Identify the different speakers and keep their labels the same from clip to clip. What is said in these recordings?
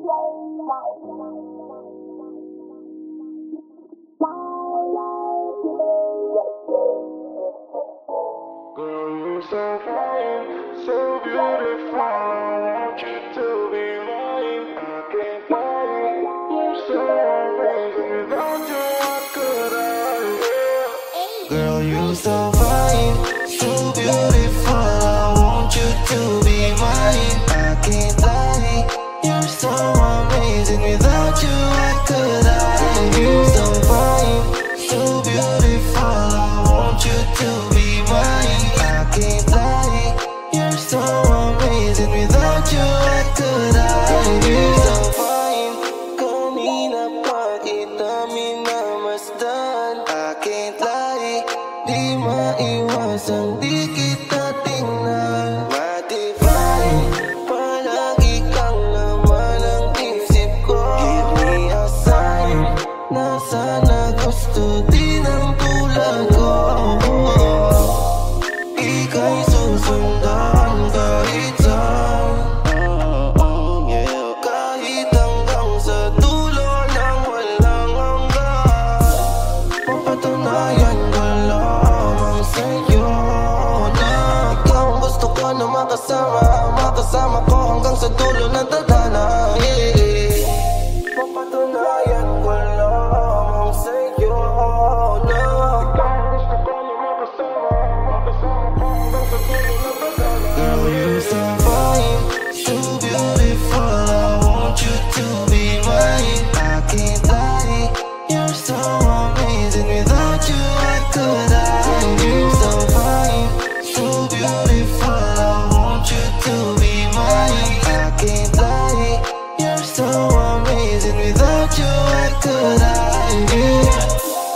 Speaker 1: Girl, you're so fine, so beautiful. I want you to be mine. I can't lie, you're so amazing. Without you, what could I? Girl, you're so fine, so beautiful. I want you to be mine. I can't lie, you're so amazing. Without you, what could I? You're so fine, so beautiful. I want you to be mine. I can't lie, you're so amazing. Without you, what could I? You're so fine. Kanina pa kita minamasdan. I can't lie, di maiwasan, di kita tingnan. Ma-divine, palagi kang laman ng isip ko. Give me a sign, na sana gusto din ang tulad ko. Ika'y susundan kahit saan, kahit hanggang sa dulo ng walang hanggan. Papatunayan ko lamang sa'yo na ikaw ang gusto ko na makasama. Makasama ko hanggang sa dulo ng tadhana. Papatunayan ko lamang sa'yo na ikaw ang gusto ko na makasama. Makasama ko hanggang sa dulo ng tadhana. Girl, you're so fine, so beautiful. I want you to be mine. I can't lie, you're so amazing. Without you, what could I? You're so fine, so beautiful. I want you to be mine. I can't lie, you're so amazing. Without you, what could I?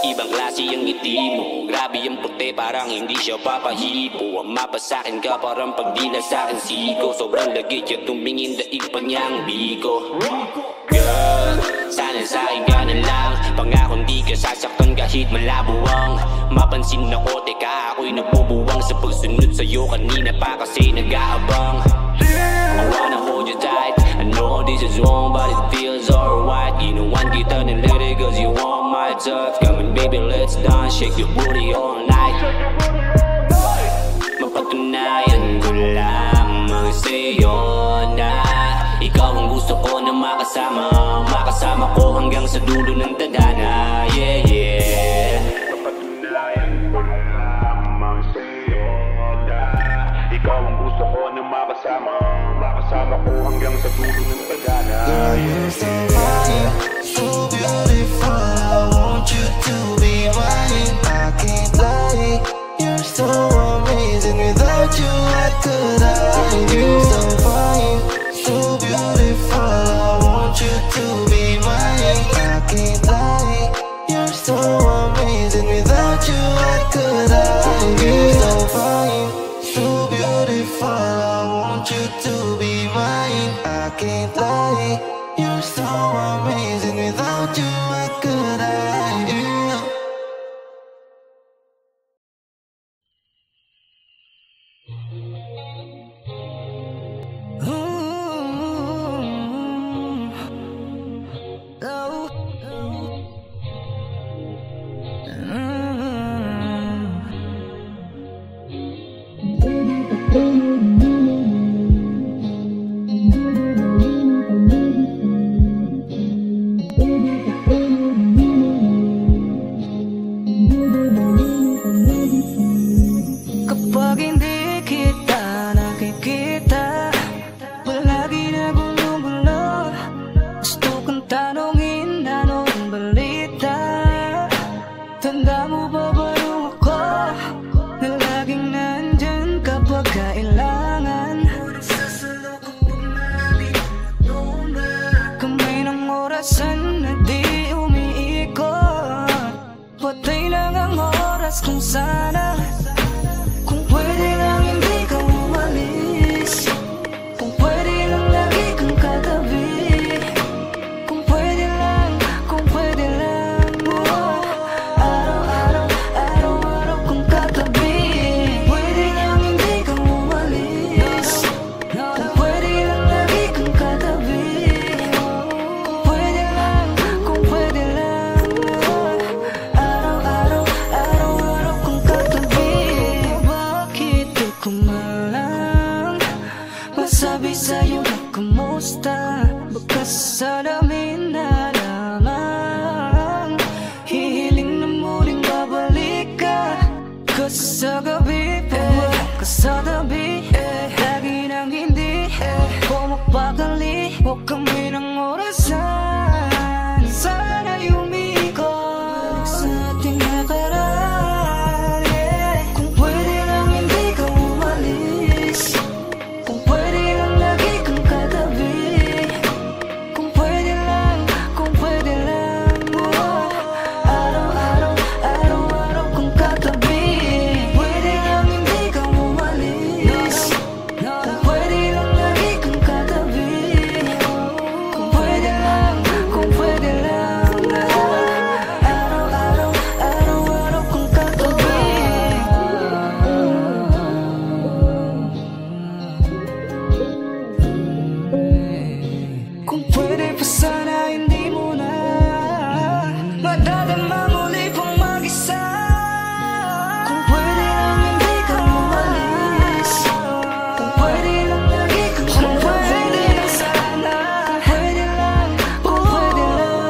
Speaker 2: Ibang klase yung ngiti mo, grabe yung puti, parang hindi siya papahipo. Ang mapasakin ka parang pag di na sa'kin siko. Sobrang lagit yung tumingin, daig pa niya ang biko. Girl, sana sa'kin ka na lang. Pangako di ka sasaktan kahit malabo ang mapansin ako. Teka, ako'y nabubuwang sa pagsunod sa'yo kanina pa kasi nag-aabang. I wanna hold you tight, I know this is wrong but it feels alright. Ginawan kita ng lady cause you want my touch. Come on baby, let's dance, shake your booty all night. Mapatunayan ko lamang sa'yo na ikaw ang gusto ko na makasama. Makasama ko hanggang sa dulo ng tadhana. Yeah, yeah.
Speaker 1: Mapatunayan ko lamang sa'yo na ikaw ang gusto ko na makasama. Makasama ko hanggang sa dulo ng tadhana. Girl, you're so fine, so beautiful. I want you to be mine. I can't lie, you're so amazing. Without you, what could I? You're so fine, so beautiful. I want you to be mine. I can't lie, you're so amazing. Without you, what could I? You're so fine, so beautiful. I want you to be mine. I can't lie, you're so amazing. Without you, what could I?
Speaker 3: Kapag hindi kita nakikita, palagi na gulo-gulo. Gusto kong tanongin anong balita. Tanda mo ba ba yung ako na laging nandyan kapag kailangan? Kamay ng orasan na di umiikot. Patay lang ang oras kung sana. Kung pwede lang hindi ka umalis. Kung pwede lang lagi kang katabi. Kung pwede lang araw-araw, araw-araw kang katabi. Pwede lang hindi ka umalis. Kung pwede lang lagi kang katabi. kumusta? Baka sa dami na lamang hihiling na muling babalik ka. Kasi sa gabi, ka sa tabi, lagi nang hindi pumapakali. Huwag kami ng orasan, sana'y umikot sa ating nakaraan. Kung pwede lang hindi ka umalis, kung pwede lang lagi kang katabi, kung pwede lang araw-araw, araw-araw kang katabi. Pwede lang hindi ka umalis, kung pwede lang lagi kang katabi, kung pwede lang araw-araw, araw-araw kang katabi. Kung pwede pa sana hindi mo na madadama muli pang mag-isa. Kung pwede lang hindi ka umalis, kung pwede lang lagi kang katabi. Kung pwede lang sana, kung pwede lang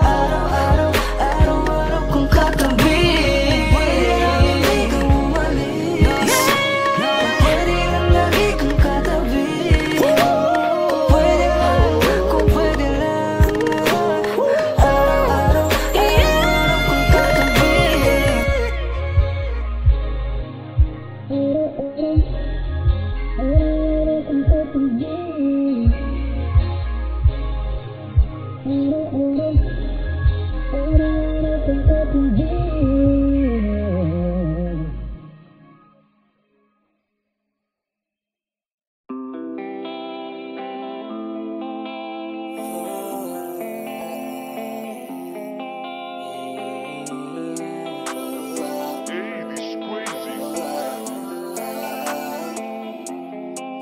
Speaker 3: araw-araw, araw-araw kang katabi. Kung pwede lang hindi ka umalis, kung pwede lang lagi kang katabi.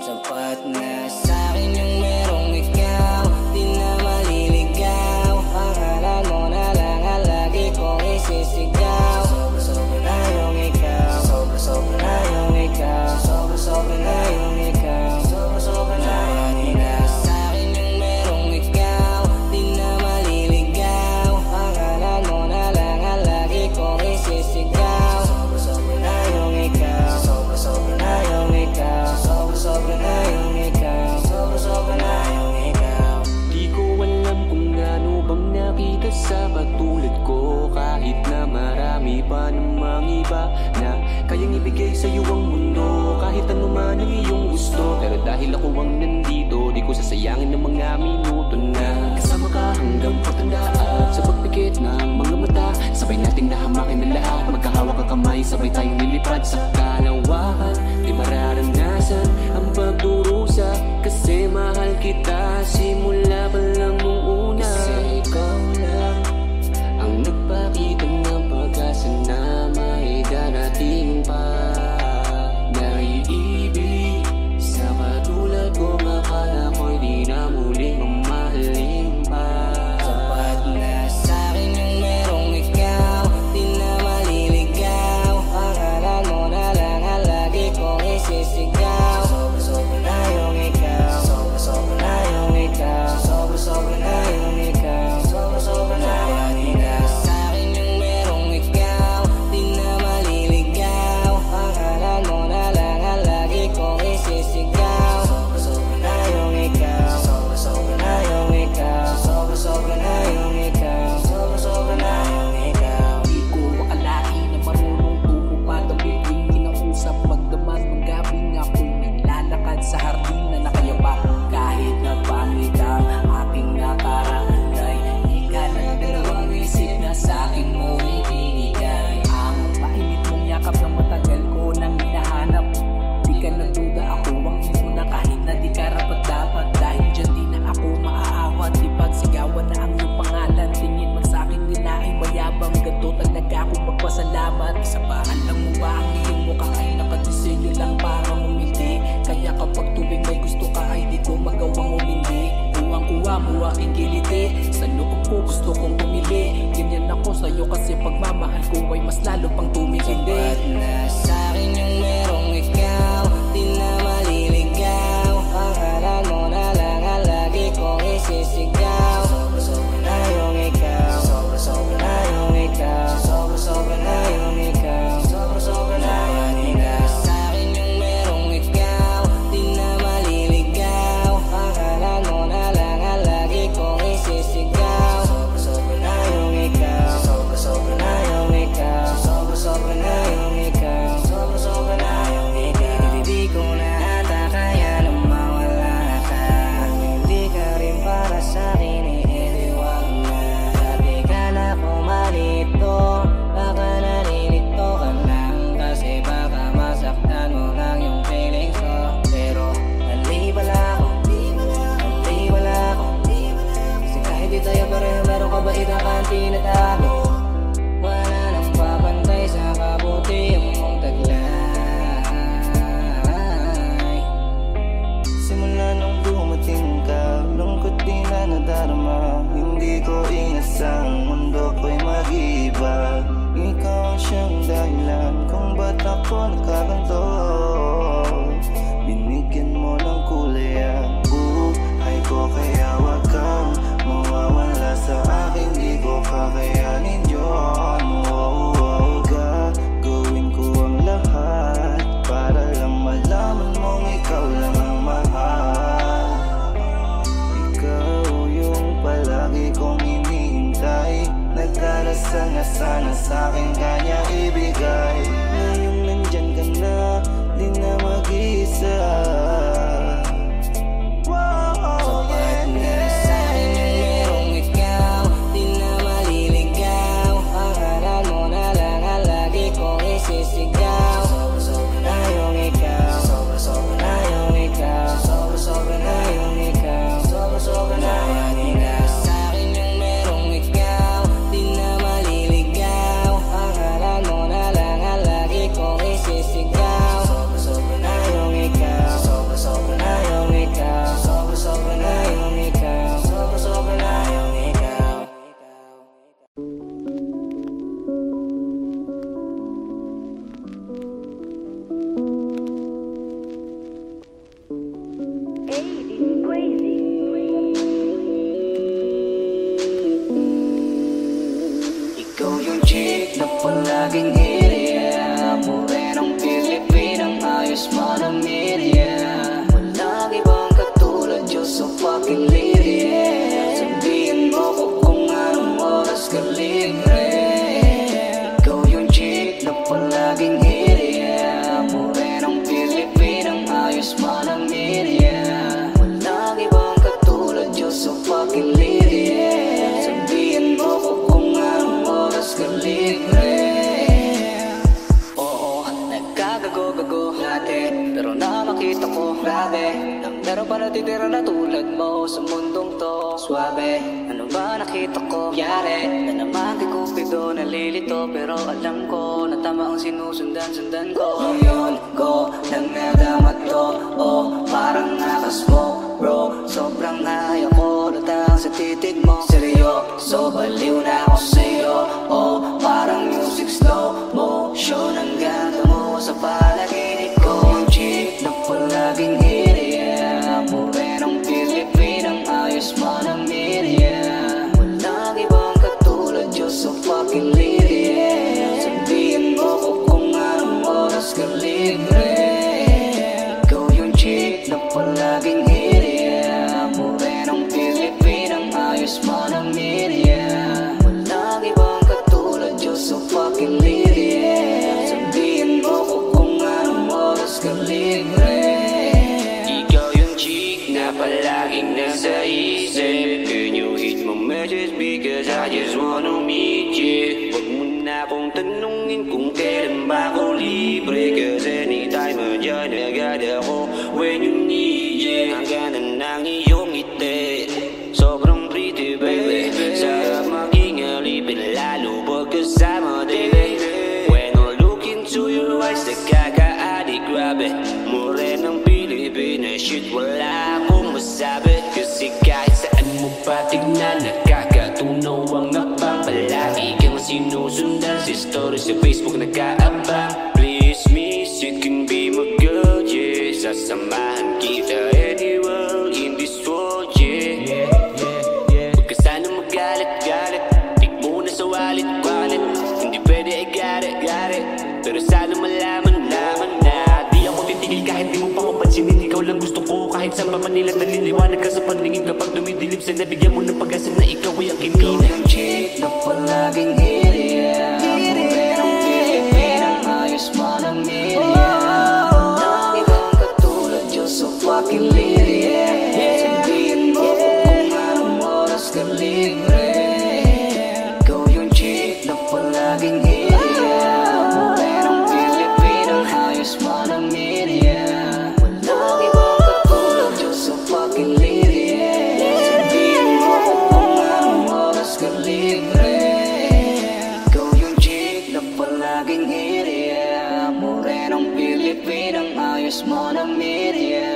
Speaker 3: Sapat na sa'kin yung merong ikaw, di na maliligaw. Pangalan mo na lang ang lagi kong isisigaw. Sobra-sobra na yung ikaw, sobra-sobra na yung ikaw, sobra-sobra na yung ikaw, sobra-sobra na yung ikaw. Sa'kin yung merong ikaw, di na maliligaw. Pangalan mo na lang ang lagi kong isisigaw. Sobra-sobra na yung ikaw, sobra-sobra na yung ikaw, sobra na yung ikaw, sobra na yung ikaw.
Speaker 2: Di ko alam kung ano bang nakita sa katulad ko. Kahit na marami pa namang iba na kayang ibigay sa'yo ang mundo. Kahit ano man ang iyong gusto, pero dahil ako ang nandito, di ko sasayangin ng mga minuto na kasama ka hanggang patandaan. Sa pagpikit ng mga mata, sabay nating nahamakin ang lahat. Magkahawak ang kamay, sabay tayong lilipad sa kalawakan. Di mararanasan ang pagdurusa, kasi mahal kita simula pa lang nung una. Kasi ikaw lang ang nagpakita ng pag-asa na may darating pa. Naiibig sa katulad ko, akala ko'y di na muling mamahalin pa.
Speaker 3: Sapat na sa'kin yung merong ikaw, di na maliligaw. Pangalan mo na lang ang lagi kong isisigaw. Sobra-sobra na yung ikaw, sobra-sobra na yung ikaw, sobra-sobra na yung ikaw, sobra-sobra na yung ikaw. Sa'kin yung merong ikaw, di na maliligaw. Pangalan mo na lang ang lagi kong isisigaw. Sobra-sobra na yung ikaw, sobra-sobra na yung ikaw, sobra-sobra na yung ikaw, sobra-sobra na yung ikaw.
Speaker 4: Di ko akalain na marunong tumupad ang bituing kinausap. Magdamag ng gabi nga kung naglalakad sa hardin na nakayaba. Kahit nagpangit ang aking nakarangay, di ka ng dalawang isip na sa'kin mo ibinigay. Ang mainit mong yakap na matagal ko nang hinahanap. Di ka nagduda, ako ang una kahit na di ka rapat dapat. Dahil dyan di na ako maaawat, di pagsigawan na ang iyong pangalan. Tingin man sa'kin nila ay mayabang, ganito talaga ako magpasalamat. Isa pa, alam mo ba ang iyong mukha ay nakadisenyo lang para umindi. Kaya kapag tuwing may gusto ka ay di ko magawang umindi. Kuwang-kuwa mo aking kiliti, sa loob ko gusto kong pumili. Ganyan ako sa'yo kasi pagmamahal ko ay mas lalo pang tumitindi.
Speaker 3: Sapat na sa'kin yung merong ikaw, di na maliligaw. Pangalan mo na
Speaker 5: darma. Hindi ko inasang mundo ko'y mag-iiba. Ikaw ang siyang dahilan kung ba't ako nagkaganto. Binigyan mo ng kulay ang buhay ko, kaya wag kang mawawala sa akin. Di ko kakayanin yun. Gagawin ko ang lahat para lang malaman mong ikaw lang ang mahal. Ikaw yung palagi kong hinihintay. Nagdarasal na sana sa'kin kanya ibigay. Ngayong nandyan ka na, di na mag-isa.
Speaker 3: Palaging hiriya, morenong Pilipinang ayos mo na media. Walang ibang katulad, Diyos so fucking libre. Sabihin mo ko kung anong oras ka libre. Ikaw yung chick na palaging hiriya, morenong Pilipinang ayos mo na media. Walang ibang katulad, Diyos so fucking libre. Sabihin mo ko kung anong oras ka libre. Pero na makita ko, grabe, nang meron pa natitira na tulad mo sa mundong to. Suabe, ano ba nakita ko? Yari, na naman kay Cupido nalilito. Pero alam ko na tama ang sinusundan-sundan ko. Ngayon ko lang nadama to, oh, parang nakasmoke bro. Sobrang ayaw ko natang sa titig mo. Seryoso, baliw na ako sa'yo, oh, parang music slow motion. Ang ganda mo sa panaginip ko. Yung chick na palaging hiriya, morenong Pilipinang ayos mo na media. Walang ibang katulad, Diyos so fucking libre. Sabihin mo ko kung anong oras ka libre. Ikaw yung chick na palaging hiriya, morenong Pilipinang ayos mo na media. Walang ibang katulad, Diyos so fucking libre. Sabihin mo ko kung anong oras ka libre.
Speaker 2: Ikaw yung chick na palaging nasa isip. Can you hit my message because I just wanna meet you. Huwag mo na akong tanungin kung kailan ba ako libre. Cause anytime andyan agad ako when you need it. Ang ganda ng iyong ngiti, sobrang pretty baby. Sarap maging alipin lalo pag kasama baby. When I look into your eyes, nakaka-addict, grabe. Morenong Pilipinas, shit, wala akong masabi. Kasi kahit saan mo pa tignan, nakakatunaw ang abang. Palagi kang sinusundan sa story sa Facebook, nag-aabang. Please miss, you can be my girl, yeah. Sasamahan kita anywhere in this world, yeah. Huwag ka sana magalit-galit, tig mo na sa wallet-wallet. Hindi pwede ay gari-gari, pero sana malaman na di ako titigil kahit di mo pa ko pansinin. Ikaw lang gusto ko kahit saan pa Manila. Naliliwanag ka sa paningin kapag dumidilim sa nabigyan mo ng pag-asa na ikaw ay ang kinina.
Speaker 3: Ikaw yung chick na palaging hiriya, morenong Pilipinang ayos mo na media. Walang ibang katulad, Diyos so fucking libre. Sabihin mo ko kung anong oras ka libre. Ikaw yung chick na palaging hiriya, morenong Pilipinang ayos mo na media. Walang ibang katulad, Diyos so fucking libre. Sabihin mo ko kung anong oras ka libre. Ikaw yung chick na palaging hiriya, morenong Pilipinang ayos mo na media.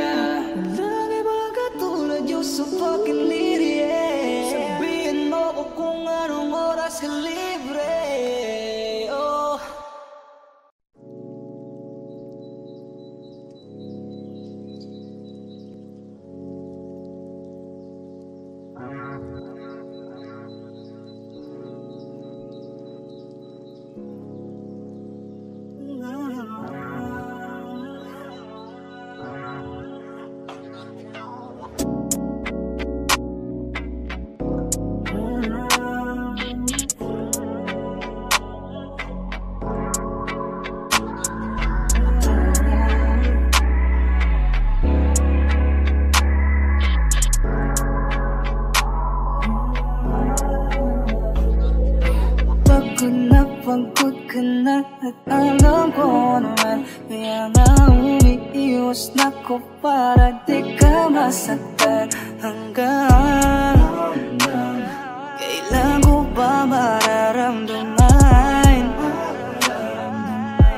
Speaker 3: Walang ibang katulad, Diyos so fucking libre. ka libre. Oh.
Speaker 6: Pagod ka na at alam ko naman, kaya nga umiiwas na ko para di ka masaktan. Hanggang kailan ko ba mararamdaman?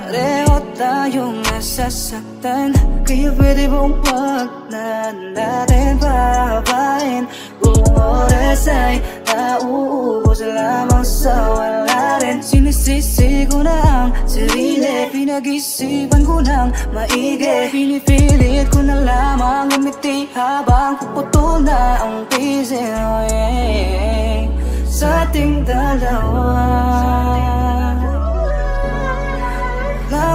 Speaker 6: Pareho tayong nasasaktan, kaya pwede mong wag na natin pababain. Buong oras ay nauubos lamang sa wala rin. Sinisisi ko na ang sarili, pinag-isipan ko ng maigi. Pinipilit ko na lamang umiti habang puputol na ang pising. Oh, yeah. Sa ating dalawa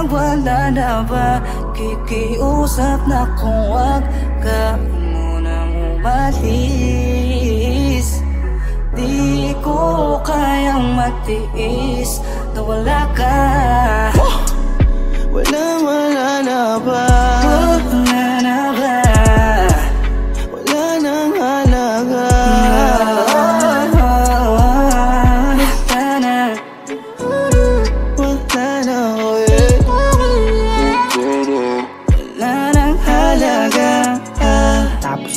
Speaker 6: wala na ba? Kikiusap na kung wag ka munang umalis. Di ko kayang magtiis na wala ka.
Speaker 5: Wala na ba?
Speaker 6: Wala na ba?
Speaker 5: Wala nang halaga.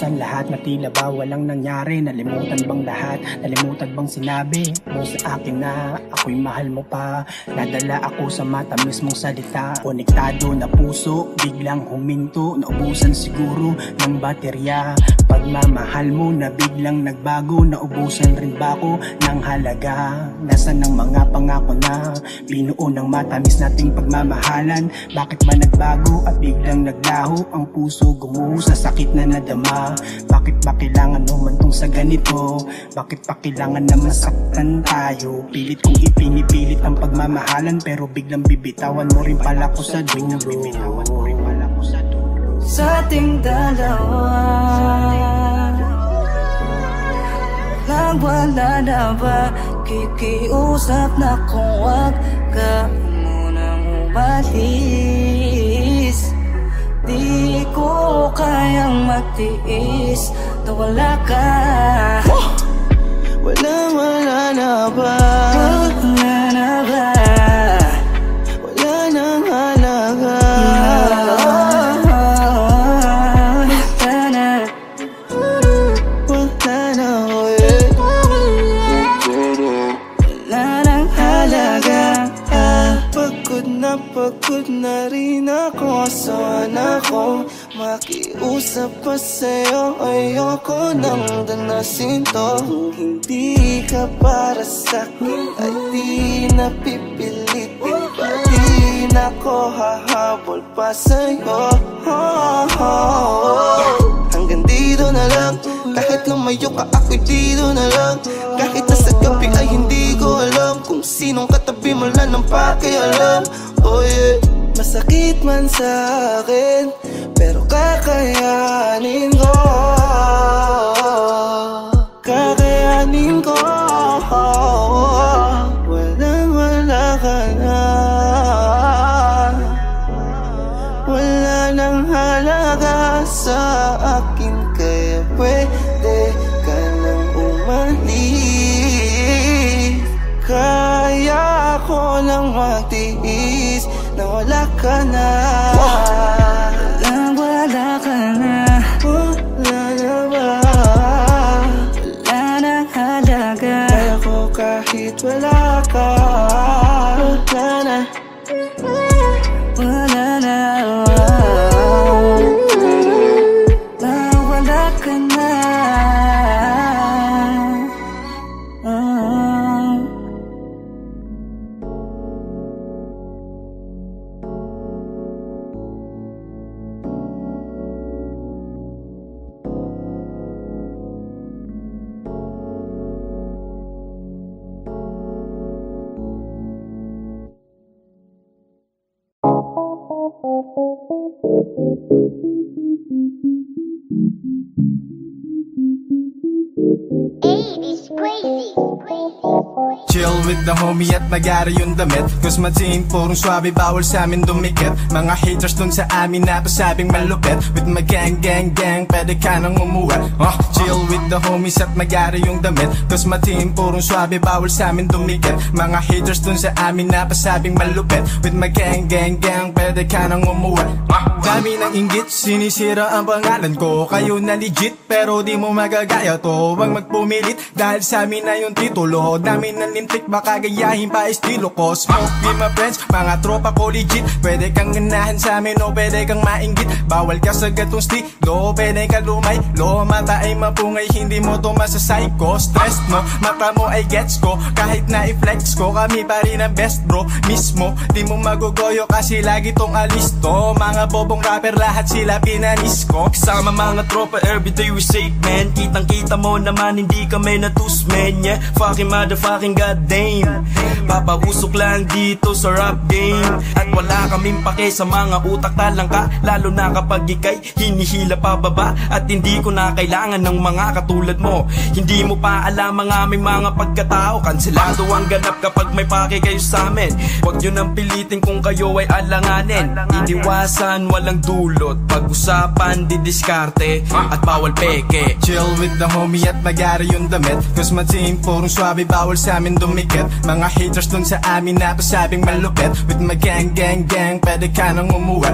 Speaker 7: Ang lahat na tila ba walang nangyari. Nalimutan bang lahat? Nalimutan bang sinabi mo sa akin na ako'y mahal mo pa? Nadala ako sa matamis mong salita. Konektado na puso, biglang huminto. Naubusan siguro ng baterya. Pagmamahal mo na biglang nagbago. Naubusan rin ba ako ng halaga? Nasaan ang mga pangako na binuo ng matamis nating pagmamahalan? Bakit ba nagbago at biglang naglaho? Ang puso gumuho sa sakit na nadama. Bakit ba kailangan naman tong sa ganito? Bakit pa kailangan na masaktan tayo? Pilit kong ipinipilit ang pagmamahalan, pero biglang bibitawan mo rin pala ko sa dulo.
Speaker 6: Sa ating dalawa wala na ba? Kikiusap na kung wag ka munang umalis. Di ko kayang magtiis na wala ka.
Speaker 5: Wala na ba?
Speaker 6: Wala na ba?
Speaker 5: Wala nang halaga. Wala na,
Speaker 6: wala nang halaga.
Speaker 5: Pagod na rin ako. Sana ko makiusap pa sa'yo. Ayoko nang danasin to. Kung hindi ka para sa'kin ay di napipilitin pa. Di na ko hahabol pa sa'yo. Hanggang dito na lang. Kahit lumayo ka ako'y dito na lang. Kahit nasa gabi ay hindi ko alam kung sinong katabi mo lang ng pakialam. Oh yeah. Masakit man sa akin, pero kakayanin ko. Kakayanin ko. Wala ka na. Wala nang halaga sa akin, kaya pwede ka nang umalis. Kaya ko lang magtiis na wala ka na.
Speaker 6: Wala ka na.
Speaker 5: Wala na ba?
Speaker 6: Wala nang halaga.
Speaker 5: Kaya ko kahit wala ka. Wala na.
Speaker 6: Wala na. Wala ka na.
Speaker 8: Chill with the homie at magari yung damit, cause my team purong swabe, bawal sa amin dumikit. Mga haters dun sa amin na pasabing malupit. With my gang gang gang, pwede ka nang umuwi. Chill with the homies at magari yung damit, cause my team purong swabe, bawal sa amin dumikit. Mga haters dun sa amin na pasabing malupit. With my gang gang gang, pwede ka nang umuwi. Dami ng inggit, sinisira ang pangalan ko. Kayo na legit, pero di mo magagaya to. Huwag magpumilit, dahil sa amin na yung titulo. Dami ng lintik, baka gayahin pa estilo ko. Smoke with my friends, mga tropa ko legit. Pwede kang ganahan sa amin o pwede kang mainggit. Bawal ka sa gatong stilo, pwede ka lumay. Lo, mata ay mapungay, hindi mo to masasayko. Stress no, mata mo ay gets ko. Kahit na i-flex ko, kami pa rin ang best bro. Mismo, di mo magugoyo kasi lagi tong alisto. Mga bobong rapper, lahat sila pinanis ko.
Speaker 9: Kasama mga tropa, everyday we safe man. Kitang kita mo naman, hindi kami natusmen. Yeah, fucking motherfucking goddamn. Papausok lang dito sa rap game. At wala kaming pake sa mga utak talangka, lalo na kapag ikay hinihila pababa. At hindi ko na kailangan ng mga katulad mo. Hindi mo pa alam ang aming mga pagkatao. Kanselado ang ganap kapag may pake kayo sa amin. Huwag nyo nang pilitin kung kayo ay alanganin. Iniwasan, walang dulot. Pag-usapan, didiskarte at bawal peke.
Speaker 8: Chill with the homie at magari yung damit, cause my team purong swabe, bawal sa amin dumikit. Mga haters dun sa amin na pasabing malupit. With my gang gang gang, pwede ka nang umuwi.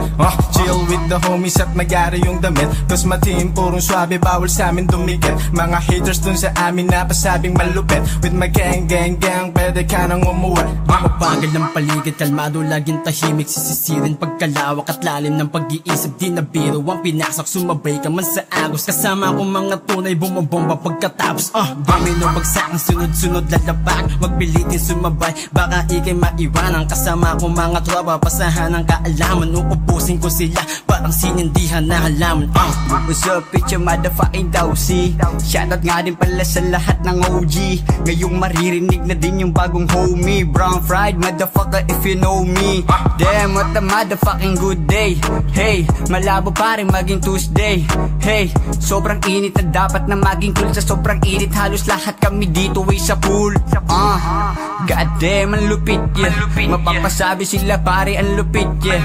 Speaker 8: Chill with the homies at magari yung damit, cause my team purong swabe, bawal sa amin dumikit. Mga haters dun sa amin na pasabing malupit. With my gang gang gang, pwede ka nang umuwi.
Speaker 9: Mapagal ng paligid, kalmado laging tahimik. Sisisirin pagkalawak at lalim ng pag-iisip. Di na biro ang pinasak, sumabay ka man sa agos. Kasama ko mga tunay, bumabomba pagkatapos. Domino bagsak ang sunod-sunod lalabag. Magpilitin sumabay, baka ikay maiwanan. Kasama ko mga tropa, pasahan ng kaalaman. Uubusin ko sila, parang sinindihan na halaman.
Speaker 10: What's up, it's your motherfucking Dowsy. Shoutout nga din pala sa lahat ng OG. Ngayong maririnig na din yung bagong homie. Brown fried motherfucker if you know me. Damn, what a motherfucking good day. Hey, malabo pa rin maging Tuesday. Hey, sobrang init na dapat na maging cool. Sa sobrang init halos lahat kami dito ay sa pool. God damn, ang lupit, yeah. Mapapasabi sila pare, ang lupit, yeah.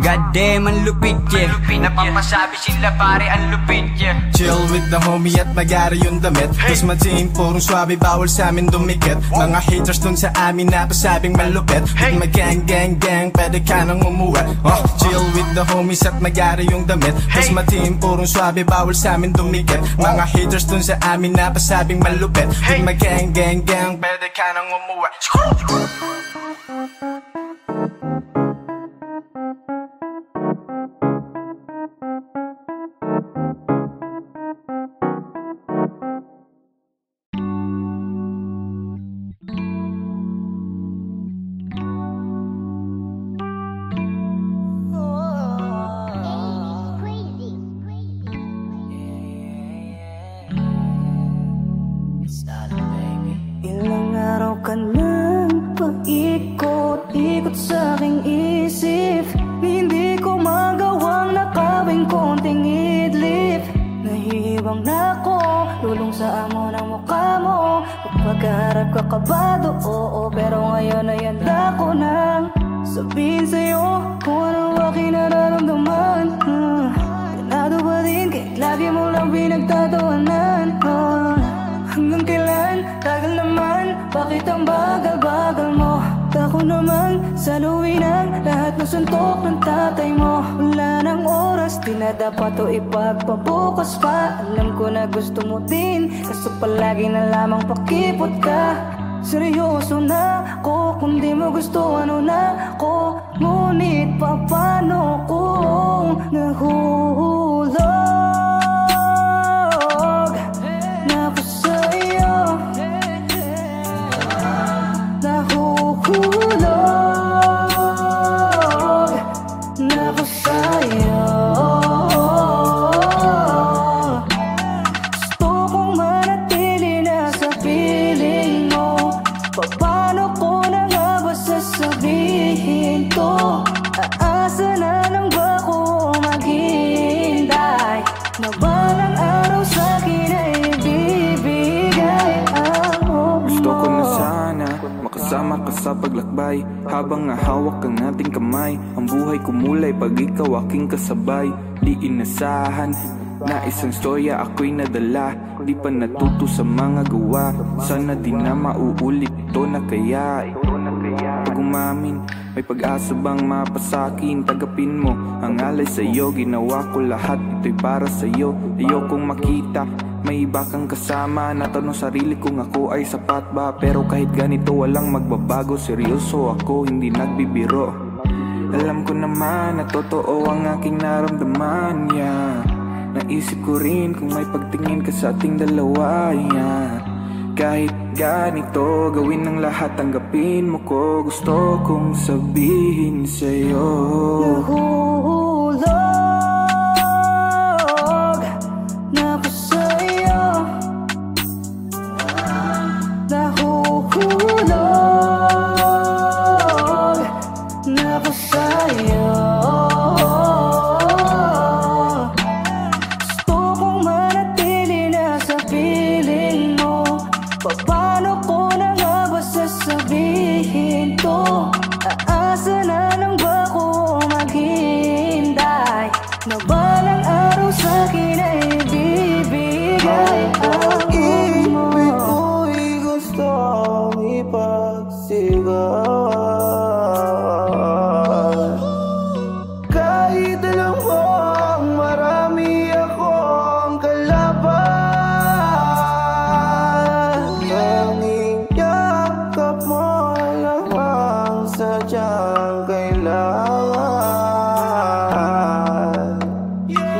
Speaker 10: God damn, ang lupit, yeah. Napapasabi sila pare, ang lupit, yeah.
Speaker 8: Chill with the homie at magari yung damit, cause my team purong swabe, bawal sa amin dumikit. Mga haters dun sa amin na pasabing malupit. With my gang gang gang, pwede ka nang umuwi. Chill with the homies at magari yung damit, cause my team purong swabe, bawal sa amin dumikit. Mga haters dun sa amin na pasabing malupit. With my gang gang gang, pwede ka nang umuwi.
Speaker 6: Ilang araw ka nang paikot-ikot sa aking isip. Hindi ko magawang nakawing konting idlip. Nahihiwang na ako, lulong sa amo ng mukha mo. Kapag harap ka kabado, oo, pero ngayon ay handa ko nang sabihin sa'yo kung ano aking nararamdaman. Ganado ba din kahit lagi mo lang pinagtatawanan? Hanggang kailan? Tagal naman. Bakit ang bagal-bagal mo? Tako naman sa luwi ng lahat ng suntok ng tatay mo. Wala ng oras, di na dapat o ipagpabukas pa. Alam ko na gusto mo din, kaso palagi na lamang pakipot ka. Seryoso na ako, kung di mo gusto ano na ako. Ngunit paano kung nahulog na ako sa'yo? Nahuhulog na ako sa'yo. Gusto kong manatili na sa piling mo. Paano ko na nga ba sasabihin to? Aasa na lang ba ko
Speaker 11: paglakbay, habang hahawak ang ating kamay. Ang buhay kumulay pag ikaw aking kasabay. Di inasahan na isang storya ako'y nadala, di pa natuto sa mga gawa. Sana di na mauulit ito na kaya. Pag umamin, may pag-asa bang mapasakin? Tagapin mo ang alay sa'yo, ginawa ko lahat, ito'y para sa'yo. Ayokong makita may iba kang kasama. Natanong sarili kung ako ay sapat ba, pero kahit ganito walang magbabago. Seryoso ako, hindi nagbibiro. Alam ko naman na totoo ang aking naramdaman, yeah. Naisip ko rin kung may pagtingin ka sa ating dalawa, yeah. Kahit ganito, gawin ng lahat, tanggapin mo ko. Gusto kong sabihin sa'yo.
Speaker 3: Nahulog na ako sa'yo. Nahuhulog na ako sa'yo. Gusto kong manatili na sa piling mo. Paano ko na nga ba sasabihin to? Aasa na lang ba ko maghintay? Na balang araw sa'kin ay bibigay ang
Speaker 5: ibig ko'y gustong ipagsigawan. Kahit alam mong marami akong kalaban, tanging yakap mo lang ang sadyang kailangan.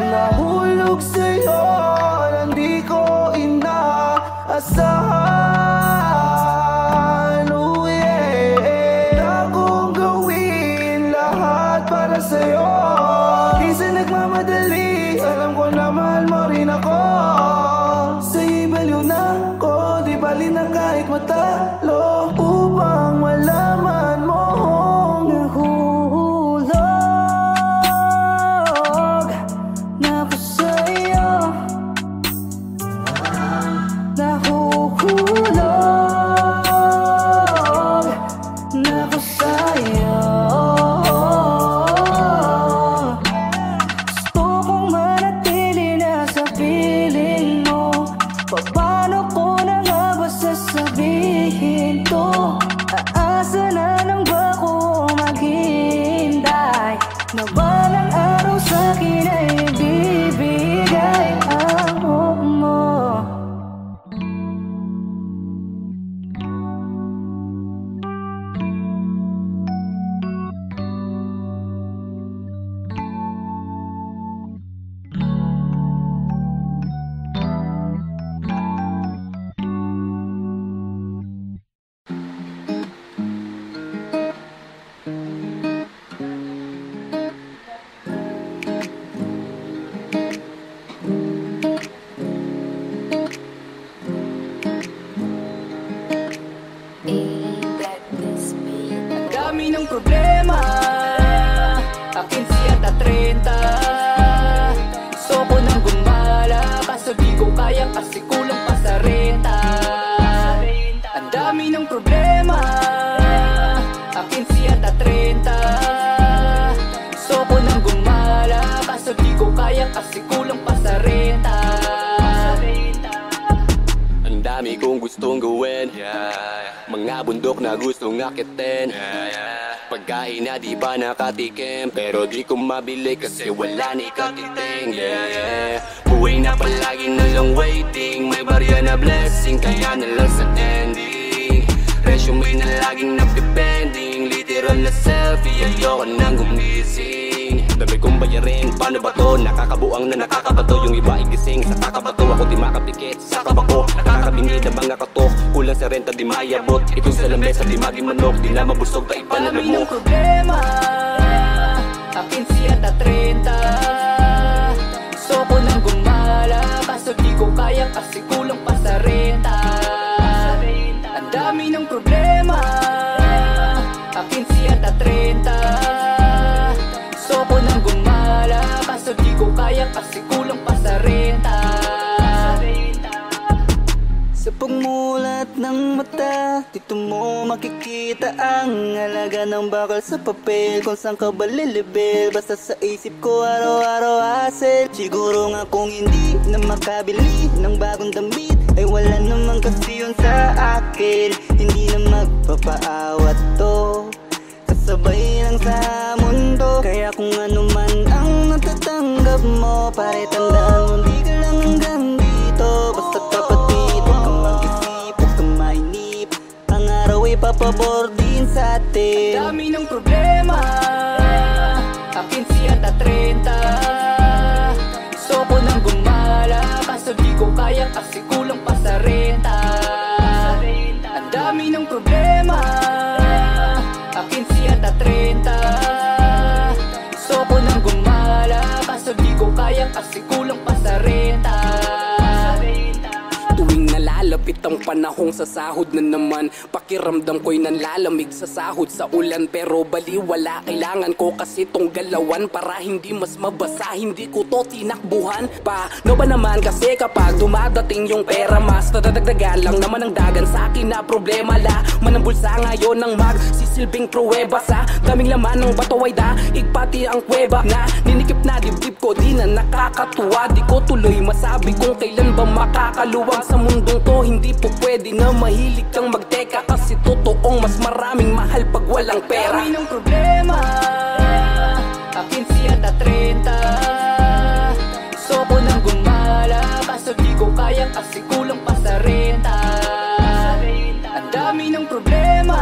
Speaker 5: Nahulog sa'yo na di ko inaasahan, oh yeah. Akong gawin lahat para sa'yo. Di sa nagmamadali, alam ko na mahal mo rin ako. Sa'yo'y baliw na ko, di bali na kahit matalo, upang malaman mo.
Speaker 3: Nahulog na ako sa'yo. Nahuhulog na ako sa'yo. Gusto kong manatili na sa piling mo. Paano ko na nga ba sasabihin to? Aasa na lang ba ko maghintay? Na balang araw sa'kin ay bibigay ang hope mo. Ang dami ng problema, akin siya ta 30. Gusto ko nang gumala, kaso di ko kaya kasi kulang pa sa renta. Ang dami ng problema, akin siya ta 30. Gusto ko nang gumala, kaso di ko kaya kasi kulang pa sa renta.
Speaker 2: Ang dami kong gustong gawin, mga bundok na gustong akitin, pagkain na di ba nakatikim, pero di ko mabili kasi wala ni katiting. Buhay na palagi na lang waiting, may barya na blessing, kaya na lang sa ending. Resume na laging napipending, literal na selfie, ayoko nang gumising. Dami kong bayarin, paano ba to? Nakakabuang na nakakabato, yung iba igising sa kakabato. Ako di makapikit, sa kabako, nakakabingid ang mga katok. Kulang sa renta di mayabot, ito sa lamesa di maging manok, di na mabusog ta ipanalo mo.
Speaker 3: Ang problema, akin siya ta 30. Gusto ko nang gumala, kaso di ko kaya kasi kulang pa sa renta. Ang dami ng problema, akin siya ta 30. Gusto ko nang gumala, kaso di ko kaya kasi kulang pa sa renta.
Speaker 5: Sa pagmulat lahat ng mata. Dito mo makikita ang halaga ng bakal sa papel. Kung saan ka ba lilibel, basta sa isip ko araw-araw hassle. Siguro nga kung hindi na makabili ng bagong damit, ay wala naman kasi yun sa akin. Hindi na magpapaawat to, kasabay lang sa mundo. Kaya kung ano man ang natatanggap mo, pare tandaan mo di ka lang hanggang dito. Basta tapat dito, huwag kang mag-isip, huwag kang mainip. Ang araw ay papabor din sa atin.
Speaker 4: Ang dami ng problema, akin siya na 30. Gusto ko nang gumala, kaso di ko kaya kasi kulang pa sa renta. Ang dami ng problema, akin siya na 30. Gusto ko nang gumala, kaso di ko kaya kasi kulang pa sa renta. Tuwing nalalapit ang panahong sa sahod na naman, pakiramdam ko'y nanlalamig sa sahod sa ulan. Pero baliwala, kailangan ko kasi tong galawan para hindi mas mabasa, hindi ko to tinakbuhan. Paano ba naman kasi kapag dumadating yung pera, mas nadadagdagan lang naman ang dagan sa akin na problema. Laman ng bulsa ngayon ng magsisilbing pruweba. Sa daming laman ng bato ay daig pati ang kuweba na ninikip na dibdib ko, di na nakakatuwa. Di ko tuloy masabi kung kailan ba makakaluwag sa mundong to. Hindi po pwede na mahilig kang magteka, kasi totoong mas maraming mahal pag walang pera. Dami ng problema, akin siya na 30. Gusto ko nang gumala, kaso di ko kaya kasi kulang pa sa renta. Ang dami ng problema,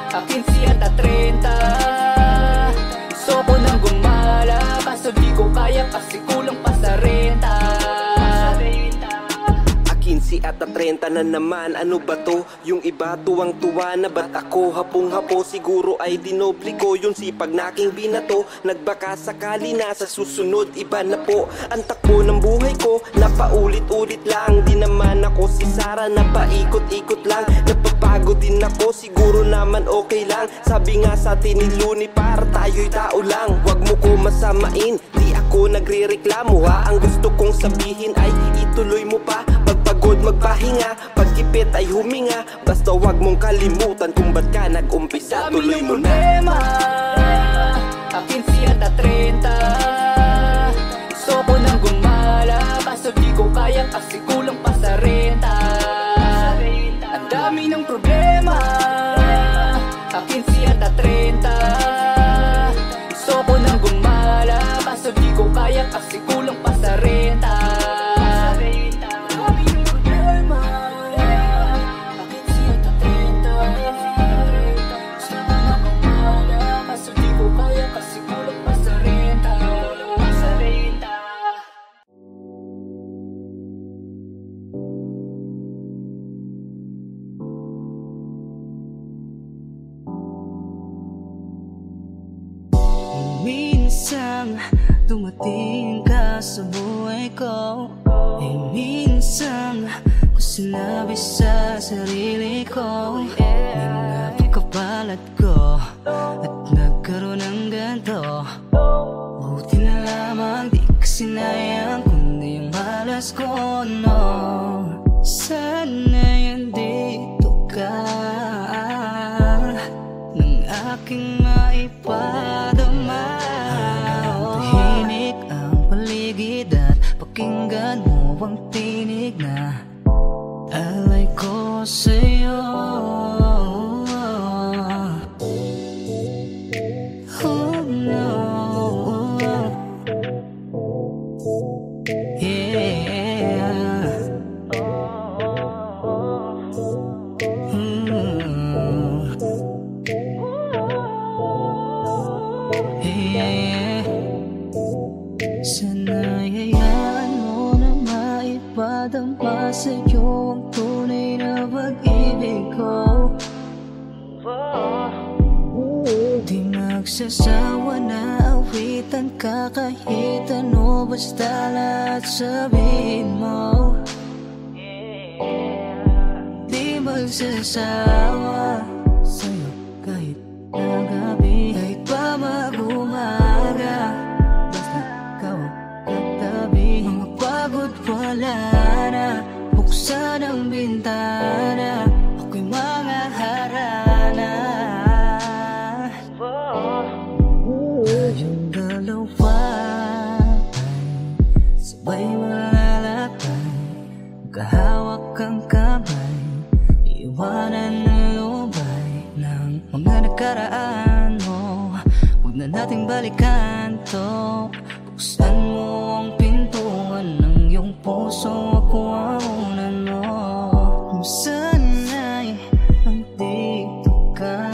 Speaker 4: akin siya na 30. Gusto ko nang gumala, kaso di ko kaya kasi kulang pa sa renta.
Speaker 12: At na 30 na naman, ano ba to? Yung iba tuwang-tuwa na, ba't ako hapong-hapo? Siguro ay dinoble ko yung sipag na aking binato. Nagbaka sakali na sa susunod, iba na po ang takbo ng buhay ko. Napaulit-ulit lang, di naman ako si Sarah na paikot-ikot lang. Napapagod din ako, siguro naman okay lang. Sabi nga sa atin ni Looney, para tayo'y tao lang. Wag mo ko masamain, di ako nagre-reklamo ha. Ang gusto kong sabihin ay ituloy mo pa. Pagpagod magpahinga, pagkipit ay huminga. Basta wag mong kalimutan kung ba't ka nag-umpisa, tuloy mo na.
Speaker 4: Problema, akin siya na 30. Gusto ko nang gumala, kaso di ko kaya kasi kulang pa sa renta. Ang dami ng problema, akin siya na 30. Gusto ko nang gumala, kaso di ko kaya kasi kulang pa sa renta.
Speaker 6: Minsan dumating ka sa buhay ko, ay minsan ko sinabi sa sarili ko na napakapalat ko at nagkaroon ng ganito. Buti na lamang di ka sinayang, kundi yung malas ko, no. Sana dito ka ng aking maipadama. Tahimik ang paligid at pakinggan mo ang tinig na alay ko sa'yo. Oh no, yeah. Sana hayaan mo na maipadama sa'yo ang tunay na pag-ibig ko. Di magsasawa na awitan ka kahit ano, basta lahat sabihin mo. Di magsasawa sa'yo kahit na gabi, kahit pa mag-umaga. Basta ikaw katabi, mga pagod wala na, buksan ang
Speaker 3: bintana, ako'y mga harana. Tayong dalawa ay sabay malalakay, magkahawak ang kamay, iwanan ang lubay ng mga nakaraan mo. Huwag na nating balikan to. Buksan mo ang pintuan ng iyong puso, ako ang unan mo. Kung sana'y nandito ka,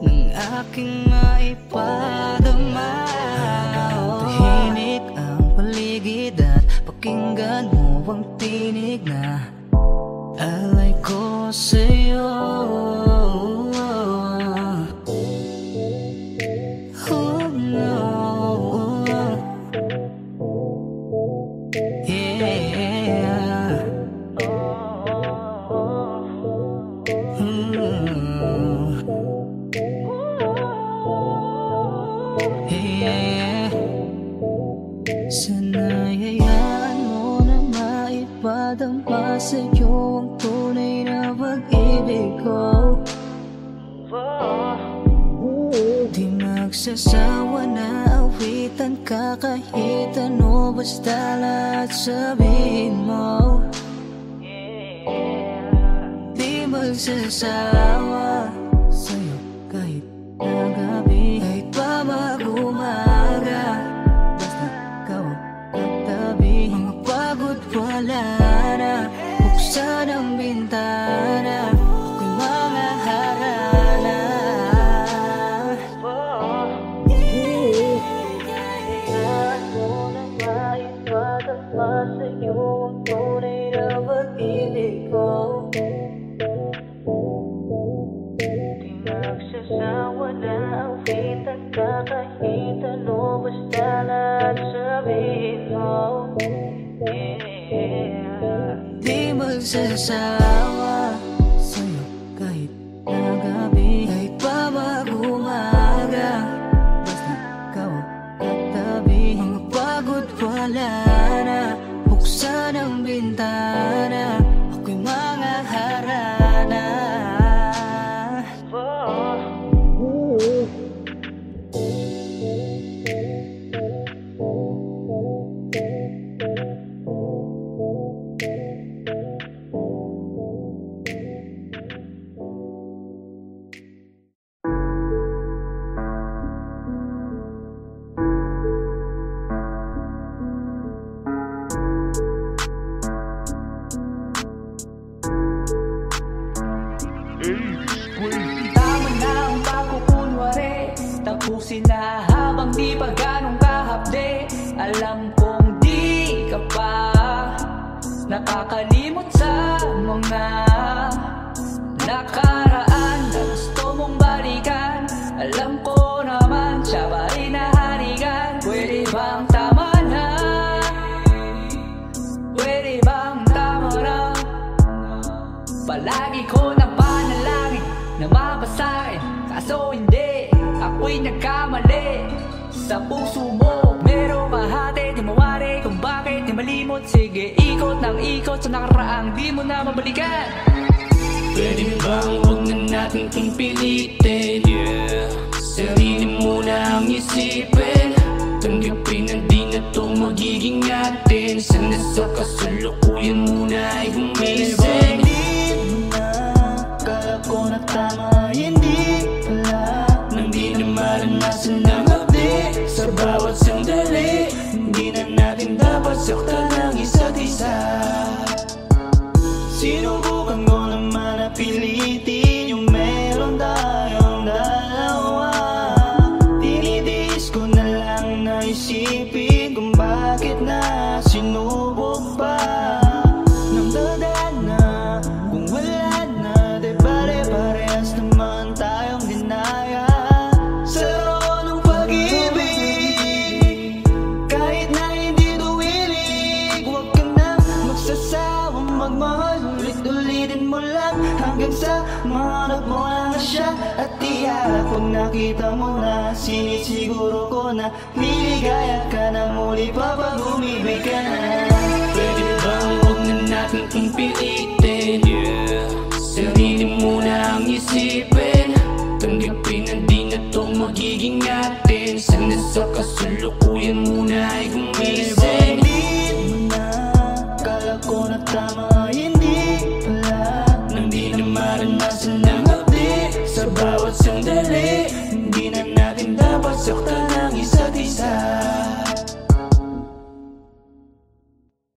Speaker 3: ng aking maipadama. Tahimik ang paligid at pakinggan mo ang tinig na alay ko sa'yo. Oh no, yeah. Yeah. Sana'y hayaan mo na maipadama sa'yo ang tunay na pag-ibig ko. Di magsasawa na awitan ka kahit ano, basta lahat sabihin mo. Di magsasawa sa'yo kahit na gabi, kahit pa mag-umaga, basta ikaw ang katabi. Mga pagod wala na, buksan ang bintana, ako'y mga harana. Sa'yo ang tunay na pag-ibig ko. Di magsasawa na awitan ka kahit ano, basta lahat sabihin mo. Yeah. Di magsasawa sa'yo kahit na gabi, kahit pa mag-umaga, basta ikaw ang katabi. Mga pagod wala na, buksan ang bintana, ako'y mga harana.
Speaker 4: Tama na ang pagkukunwari, tapusin na habang di pa ganong kahapde. Alam kong di ka pa nakakalimot sa mga nakaraan na gusto mong balikan. Alam ko naman siya pa rin nahalikan. Pwede bang tama na? Pwede bang tama na? Palagi ko na panalangin na mapasakin, kaso hindi, ako'y nagkamali. Sa puso mo merong kahati, di mawari kung bakit di malimot. Sige, ikot ng ikot sa nakaraang di mo na mabalikan.
Speaker 2: Pwede bang huwag na natin kung pilitin, yeah. Sarili mo na ang isipin, tanggapin na di na to magiging atin. Sana sa kasalukuyan muna ay gumising.
Speaker 6: Kala ko na tama, hindi pala.
Speaker 2: Nang di na maranasan ng abdi sa bawat sandali, hindi na natin dapat saktan ang isa't isa.
Speaker 6: Sinubukan ko naman na pilitin yung meron tayong dalawa. Tinitiis ko na lang na isipin kung bakit na sinubok pa. Nang dadaan na, kung wala na, di pare-parehas naman tayong dinaya. Sa roon ng pag-ibig, kahit na hindi duwilig, huwag ka na magsasawang magmahal. Ulit-ulitin mo lang hanggang sa mahanap mo na siya. At tiyak kung nakita mo na, sinisiguro ko na liligaya ka na muli pa pag umibig ka na.
Speaker 2: Pwede bang huwag na natin pilitin, sarili mo na ang isipin. Tanggapin na di na to magiging atin. Sana sa kasalukuyan mo na ay gumising.
Speaker 6: Kala ko na tama, hindi pala.
Speaker 2: Nang di na maranasan ng hapdi sa bawat sandali.